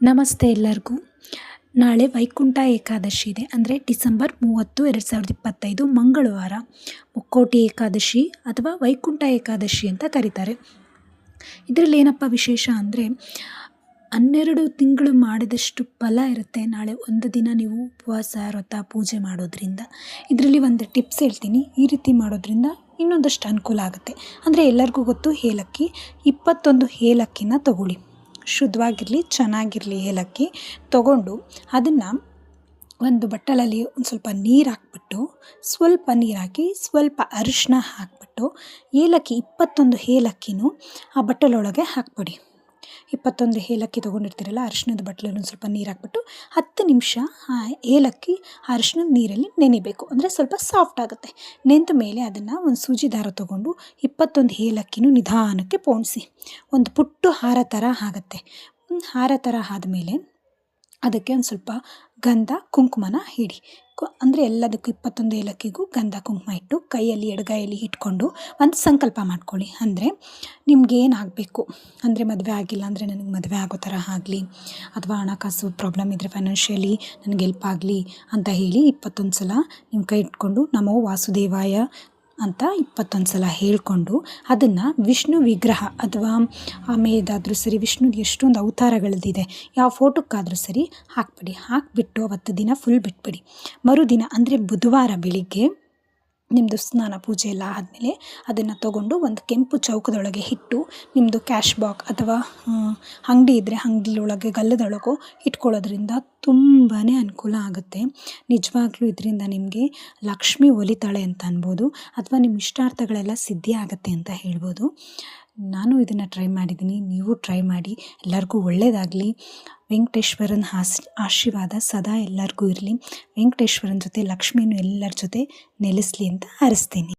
ನಮಸ್ತೆ ಎಲ್ಲರಿಗೂ. ನಾಳೆ ವೈಕುಂಠ ಏಕಾದಶಿ ಇದೆ. ಅಂದರೆ ಡಿಸೆಂಬರ್ 30, 2025 ಮಂಗಳವಾರ ಮುಕ್ಕೋಟಿ ಏಕಾದಶಿ ಅಥವಾ ವೈಕುಂಠ ಏಕಾದಶಿ ಅಂತ ಕರೀತಾರೆ. ಇದರಲ್ಲಿ ಏನಪ್ಪ ವಿಶೇಷ ಅಂದರೆ 12 ತಿಂಗಳು ಮಾಡಿದಷ್ಟು ಫಲ ಇರುತ್ತೆ ನಾಳೆ ಒಂದು ದಿನ ನೀವು ಉಪವಾಸ ವ್ರತ ಪೂಜೆ ಮಾಡೋದ್ರಿಂದ. ಇದರಲ್ಲಿ ಒಂದು ಟಿಪ್ಸ್ ಹೇಳ್ತೀನಿ. ಈ ರೀತಿ ಮಾಡೋದ್ರಿಂದ ಇನ್ನೊಂದಷ್ಟು ಅನುಕೂಲ ಆಗುತ್ತೆ. ಅಂದರೆ ಎಲ್ಲರಿಗೂ ಗೊತ್ತು ಏಲಕ್ಕಿ. 21 ಏಲಕ್ಕಿನ ತಗೊಳ್ಳಿ, ಶುದ್ಧವಾಗಿರಲಿ, ಚೆನ್ನಾಗಿರಲಿ ಏಲಕ್ಕಿ ತೊಗೊಂಡು ಅದನ್ನು ಒಂದು ಬಟ್ಟಲಲ್ಲಿ ಒಂದು ಸ್ವಲ್ಪ ನೀರು ಹಾಕ್ಬಿಟ್ಟು, ಸ್ವಲ್ಪ ನೀರು ಹಾಕಿ ಸ್ವಲ್ಪ ಅರಿಶಿನ ಹಾಕ್ಬಿಟ್ಟು ಏಲಕ್ಕಿ 21 ಏಲಕ್ಕಿನೂ ಆ ಬಟ್ಟಲೊಳಗೆ ಹಾಕ್ಬಿಡಿ. 21 ಏಲಕ್ಕಿ ತೊಗೊಂಡಿರ್ತೀರಲ್ಲ, ಅರಿಶಿನದ ಬಟ್ಲಲ್ಲಿ ಒಂದು ಸ್ವಲ್ಪ ನೀರು ಹಾಕ್ಬಿಟ್ಟು 10 ನಿಮಿಷ ಆ ಏಲಕ್ಕಿ ಅರಿಶಿನದ ನೀರಲ್ಲಿ ನೆನಿಬೇಕು. ಅಂದರೆ ಸ್ವಲ್ಪ ಸಾಫ್ಟ್ ಆಗುತ್ತೆ. ನೆಂದ ಮೇಲೆ ಅದನ್ನು ಒಂದು ಸೂಜಿ ದಾರ ತೊಗೊಂಡು 21 ಏಲಕ್ಕಿನೂ ನಿಧಾನಕ್ಕೆ ಪೋಣಿಸಿ. ಒಂದು ಪುಟ್ಟು ಹಾರ ಥರ ಆಗುತ್ತೆ. ಹಾರ ಥರ ಆದಮೇಲೆ ಅದಕ್ಕೆ ಒಂದು ಸ್ವಲ್ಪ ಗಂಧ ಕುಂಕುಮನ ಇಡಿ. ಅಂದರೆ ಎಲ್ಲದಕ್ಕೂ 21 ಏಲಕ್ಕಿಗೂ ಗಂಧ ಕುಂಕುಮ ಇಟ್ಟು ಕೈಯಲ್ಲಿ ಎಡಗೈಯಲ್ಲಿ ಇಟ್ಕೊಂಡು ಒಂದು ಸಂಕಲ್ಪ ಮಾಡ್ಕೊಳ್ಳಿ. ಅಂದರೆ ನಿಮ್ಗೇನಾಗಬೇಕು ಅಂದರೆ, ಮದುವೆ ಆಗಿಲ್ಲ ಅಂದರೆ ನನಗೆ ಮದುವೆ ಆಗೋ ಥರ ಆಗಲಿ, ಅಥವಾ ಹಣಕಾಸು ಪ್ರಾಬ್ಲಮ್ ಇದ್ದರೆ ಫೈನಾನ್ಷಿಯಲಿ ನನಗೆ ಹೆಲ್ಪ್ ಆಗಲಿ ಅಂತ ಹೇಳಿ 21 ಸಲ ನಿಮ್ಮ ಕೈ ಇಟ್ಕೊಂಡು ನಮೋ ವಾಸುದೇವಾಯ ಅಂತ 21 ಸಲ ಹೇಳಿಕೊಂಡು ಅದನ್ನು ವಿಷ್ಣು ವಿಗ್ರಹ ಅಥವಾ ಆಮೇದಾದರೂ ಸರಿ, ವಿಷ್ಣುದು ಎಷ್ಟೊಂದು ಅವತಾರಗಳದ್ದಿದೆ, ಯಾವ ಫೋಟೋಕ್ಕಾದರೂ ಸರಿ ಹಾಕ್ಬಿಡಿ. ಹಾಕಿಬಿಟ್ಟು ಅವತ್ತು ದಿನ ಫುಲ್ ಬಿಟ್ಬಿಡಿ. ಮರುದಿನ ಅಂದರೆ ಬುಧವಾರ ಬೆಳಿಗ್ಗೆ ನಿಮ್ಮದು ಸ್ನಾನ ಪೂಜೆ ಎಲ್ಲ ಆದಮೇಲೆ ಅದನ್ನು ತೊಗೊಂಡು ಒಂದು ಕೆಂಪು ಚೌಕದೊಳಗೆ ಇಟ್ಟು, ನಿಮ್ಮದು ಕ್ಯಾಶ್ ಬಾಕ್ಸ್ ಅಥವಾ ಅಂಗಡಿ ಇದ್ದರೆ ಅಂಗಡಿಯೊಳಗೆ ಗಲ್ಲದೊಳಗೋ ಇಟ್ಕೊಳ್ಳೋದ್ರಿಂದ ತುಂಬಾ ಅನುಕೂಲ ಆಗುತ್ತೆ. ನಿಜವಾಗ್ಲೂ ಇದರಿಂದ ನಿಮಗೆ ಲಕ್ಷ್ಮಿ ಒಲಿತಾಳೆ ಅಂತ ಅನ್ಬೋದು, ಅಥವಾ ನಿಮ್ಮ ಇಷ್ಟಾರ್ಥಗಳೆಲ್ಲ ಸಿದ್ಧಿ ಆಗುತ್ತೆ ಅಂತ ಹೇಳ್ಬೋದು. ನಾನು ಇದನ್ನು ಟ್ರೈ ಮಾಡಿದ್ದೀನಿ, ನೀವು ಟ್ರೈ ಮಾಡಿ. ಎಲ್ಲರಿಗೂ ಒಳ್ಳೆಯದಾಗಲಿ. ವೆಂಕಟೇಶ್ವರನ ಆಶೀರ್ವಾದ ಸದಾ ಎಲ್ಲರಿಗೂ ಇರಲಿ. ವೆಂಕಟೇಶ್ವರನ ಜೊತೆ ಲಕ್ಷ್ಮೀನೂ ಎಲ್ಲರ ಜೊತೆ ನೆಲೆಸಲಿ ಅಂತ ಹಾರೈಸ್ತೀನಿ.